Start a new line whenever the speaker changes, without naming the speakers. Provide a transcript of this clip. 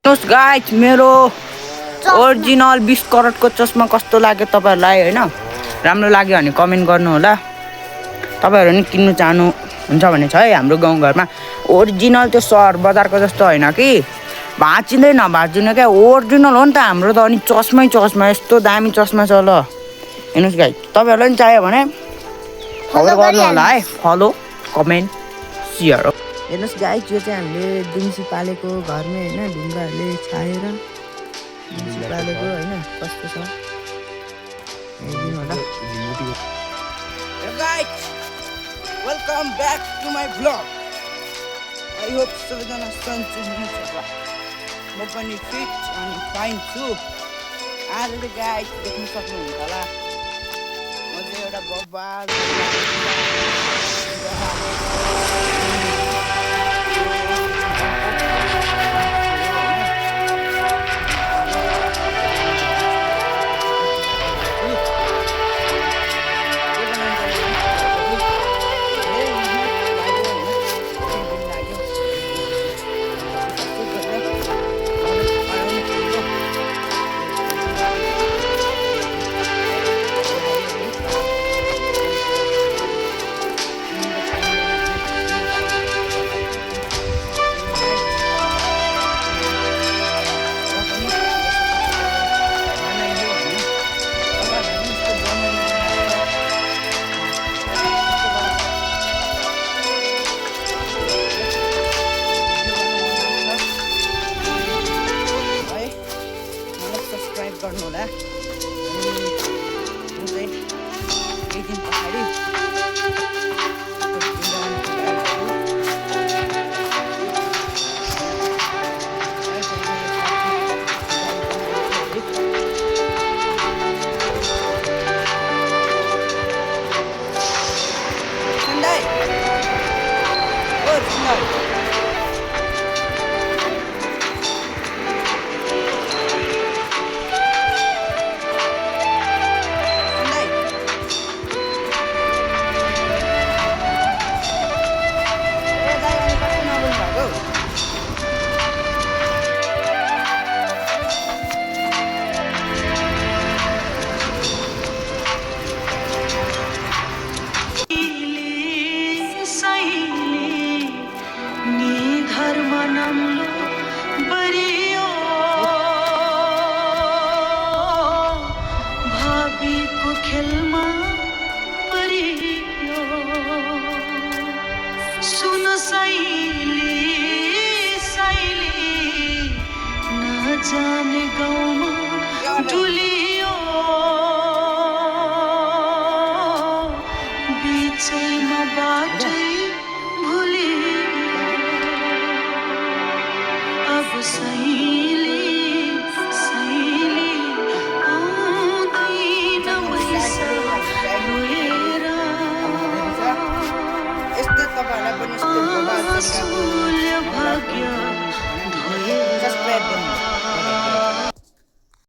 guys मेरो original 20 करोडको चस्मा कस्तो लाग्यो तपाईहरुलाई हैन राम्रो लाग्यो भने कमेन्ट गर्नु होला तपाईहरु नि किन्नु चाहनु हुन्छ भने छ है हाम्रो गाउँ घरमा ओरिजिनल त्यो सहर बजारको जस्तो हैन कि भाँचिँदैन भाँच्दैन के ओरिजिनल हो नि त हाम्रो त अनि चस्मै चस्मा यस्तो दामी चस्मा छ ल हेर्नुस् गाइस तपाईहरुलाई नि चाहियो भने खबर गर्नु होला है फलो कमेन्ट शेयर हेर्नुस् गाइस यो चाहिँ हामीले दुम्सी पालेको घरमै हैन ढुङ्गाहरुले छाएर दुम्सी पालेको हैन कस्तो छ हेर्दिनु होला Hey guys welcome back to my vlog I hope सबैजना सन्चै हुनुहुन्छ म पनि फिट अनि फाइन छु आज चाहिँ गाइस देख्न सक्नुहुन्छ होला म चाहिँ एउटा बब्बाल गर्नु होला म चाहिँ केही दिन पछाडि
जाने गाउँमा डुलियो बिचैमा बाटै भुलियो अब सैली सैली आउँदैन मैसा रोएर आँसुले भाग्य धोएर